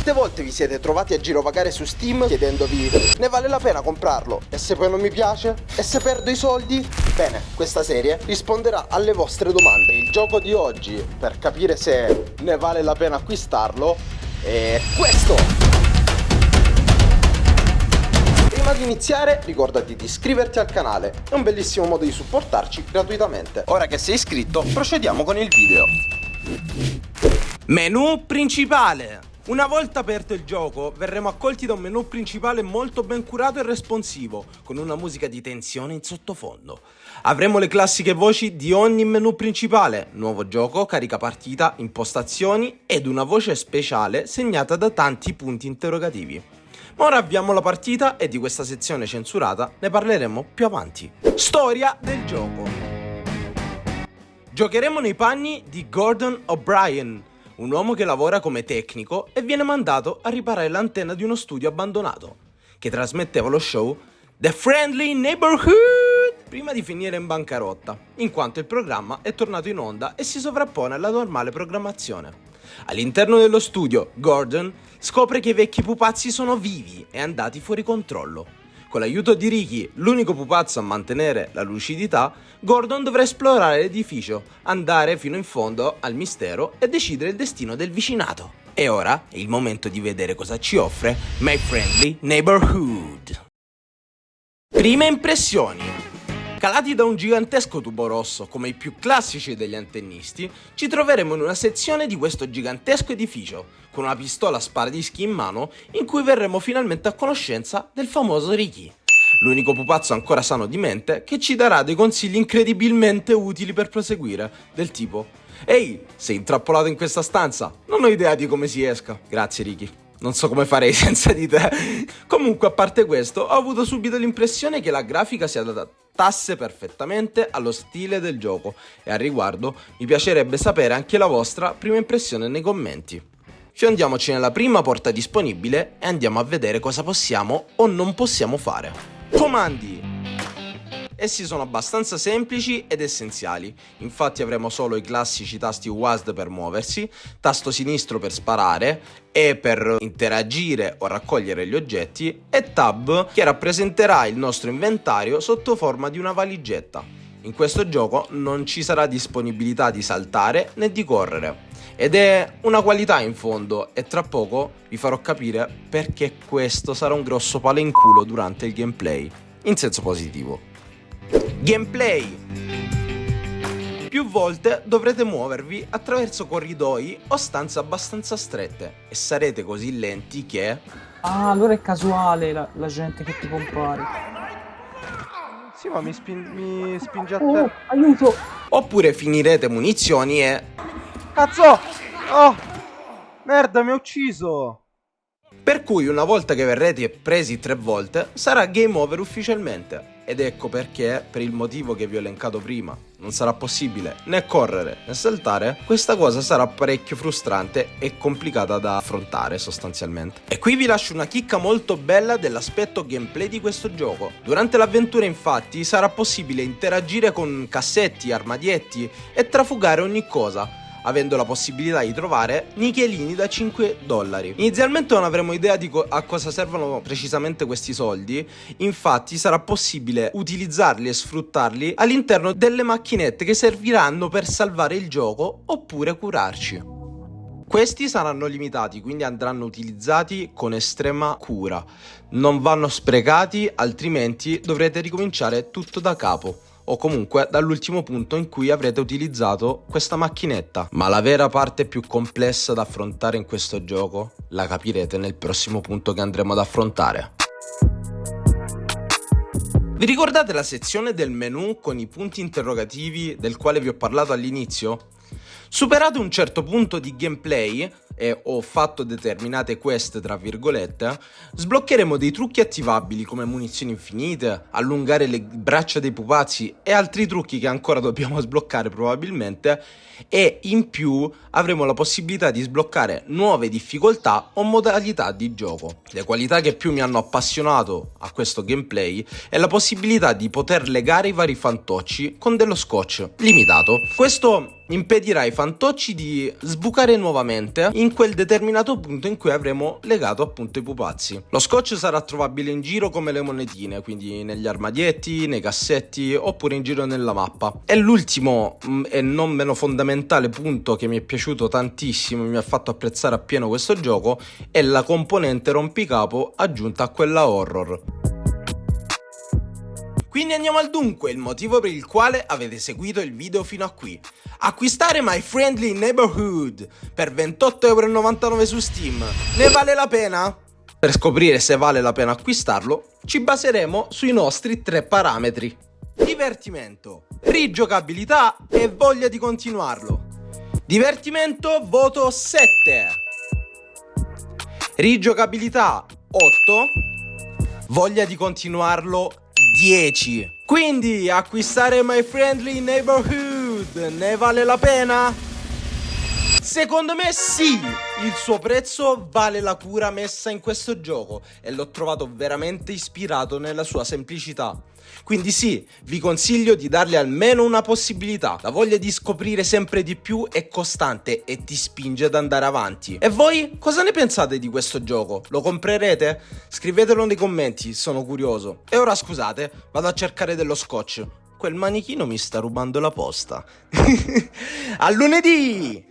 Quante volte vi siete trovati a girovagare su Steam chiedendovi: ne vale la pena comprarlo? E se poi non mi piace? E se perdo i soldi? Bene, questa serie risponderà alle vostre domande. Il gioco di oggi, per capire se ne vale la pena acquistarlo, è questo! Prima di iniziare, ricordati di iscriverti al canale, è un bellissimo modo di supportarci gratuitamente. Ora che sei iscritto, procediamo con il video. Menu principale. Una volta aperto il gioco, verremo accolti da un menu principale molto ben curato e responsivo, con una musica di tensione in sottofondo. Avremo le classiche voci di ogni menu principale, nuovo gioco, carica partita, impostazioni ed una voce speciale segnata da tanti punti interrogativi. Ma ora avviamo la partita e di questa sezione censurata ne parleremo più avanti. Storia del gioco. Giocheremo nei panni di Gordon O'Brien, un uomo che lavora come tecnico e viene mandato a riparare l'antenna di uno studio abbandonato, che trasmetteva lo show The Friendly Neighborhood prima di finire in bancarotta, in quanto il programma è tornato in onda e si sovrappone alla normale programmazione. All'interno dello studio, Gordon scopre che i vecchi pupazzi sono vivi e andati fuori controllo. Con l'aiuto di Ricky, l'unico pupazzo a mantenere la lucidità, Gordon dovrà esplorare l'edificio, andare fino in fondo al mistero e decidere il destino del vicinato. E ora è il momento di vedere cosa ci offre My Friendly Neighborhood. Prime impressioni. Calati da un gigantesco tubo rosso, come i più classici degli antennisti, ci troveremo in una sezione di questo gigantesco edificio, con una pistola a sparadischi in mano, in cui verremo finalmente a conoscenza del famoso Ricky, l'unico pupazzo ancora sano di mente che ci darà dei consigli incredibilmente utili per proseguire, del tipo: ehi, sei intrappolato in questa stanza? Non ho idea di come si esca. Grazie Ricky. Non so come farei senza di te. Comunque, a parte questo, ho avuto subito l'impressione che la grafica si adattasse perfettamente allo stile del gioco e al riguardo mi piacerebbe sapere anche la vostra prima impressione nei commenti. Fiondiamoci nella prima porta disponibile e andiamo a vedere cosa possiamo o non possiamo fare. Comandi. Essi sono abbastanza semplici ed essenziali, infatti avremo solo i classici tasti WASD per muoversi, tasto sinistro per sparare e per interagire o raccogliere gli oggetti e Tab che rappresenterà il nostro inventario sotto forma di una valigetta. In questo gioco non ci sarà disponibilità di saltare né di correre ed è una qualità in fondo e tra poco vi farò capire perché questo sarà un grosso palo in culo durante il gameplay, in senso positivo. Gameplay. Più volte dovrete muovervi attraverso corridoi o stanze abbastanza strette e sarete così lenti che... Ah, allora è casuale la gente che ti compare. Sì, ma mi spinge a Oh, te. aiuto! Oppure finirete munizioni e... Cazzo! Oh! Merda, mi ha ucciso! Per cui una volta che verrete presi 3 volte sarà game over ufficialmente. Ed ecco perché, per il motivo che vi ho elencato prima, non sarà possibile né correre né saltare, questa cosa sarà parecchio frustrante e complicata da affrontare sostanzialmente. E qui vi lascio una chicca molto bella dell'aspetto gameplay di questo gioco. Durante l'avventura infatti sarà possibile interagire con cassetti, armadietti e trafugare ogni cosa, avendo la possibilità di trovare nichelini da $5. Inizialmente non avremo idea di a cosa servono precisamente questi soldi, infatti sarà possibile utilizzarli e sfruttarli all'interno delle macchinette che serviranno per salvare il gioco oppure curarci. Questi saranno limitati, quindi andranno utilizzati con estrema cura, non vanno sprecati, altrimenti dovrete ricominciare tutto da capo. O comunque dall'ultimo punto in cui avrete utilizzato questa macchinetta. Ma la vera parte più complessa da affrontare in questo gioco la capirete nel prossimo punto che andremo ad affrontare. Vi ricordate la sezione del menu con i punti interrogativi del quale vi ho parlato all'inizio? Superato un certo punto di gameplay e ho fatto determinate quest tra virgolette, sbloccheremo dei trucchi attivabili come munizioni infinite, allungare le braccia dei pupazzi e altri trucchi che ancora dobbiamo sbloccare probabilmente, e in più avremo la possibilità di sbloccare nuove difficoltà o modalità di gioco. Le qualità che più mi hanno appassionato a questo gameplay è la possibilità di poter legare i vari fantocci con dello scotch limitato. Questo impedirà ai fantocci di sbucare nuovamente in quel determinato punto in cui avremo legato appunto i pupazzi. Lo scotch sarà trovabile in giro come le monetine, quindi negli armadietti, nei cassetti oppure in giro nella mappa. E l'ultimo e non meno fondamentale punto che mi è piaciuto tantissimo e mi ha fatto apprezzare appieno questo gioco è la componente rompicapo aggiunta a quella horror. Quindi andiamo al dunque, il motivo per il quale avete seguito il video fino a qui. Acquistare My Friendly Neighborhood per 28,99€ su Steam ne vale la pena? Per scoprire se vale la pena acquistarlo, ci baseremo sui nostri 3 parametri: divertimento, rigiocabilità e voglia di continuarlo. Divertimento voto 7, rigiocabilità 8, voglia di continuarlo 10. Quindi acquistare My Friendly Neighborhood ne vale la pena? Secondo me sì, il suo prezzo vale la cura messa in questo gioco e l'ho trovato veramente ispirato nella sua semplicità. Quindi sì, vi consiglio di dargli almeno una possibilità. La voglia di scoprire sempre di più è costante e ti spinge ad andare avanti. E voi cosa ne pensate di questo gioco? Lo comprerete? Scrivetelo nei commenti, sono curioso. E ora scusate, vado a cercare dello scotch. Quel manichino mi sta rubando la posta. A lunedì!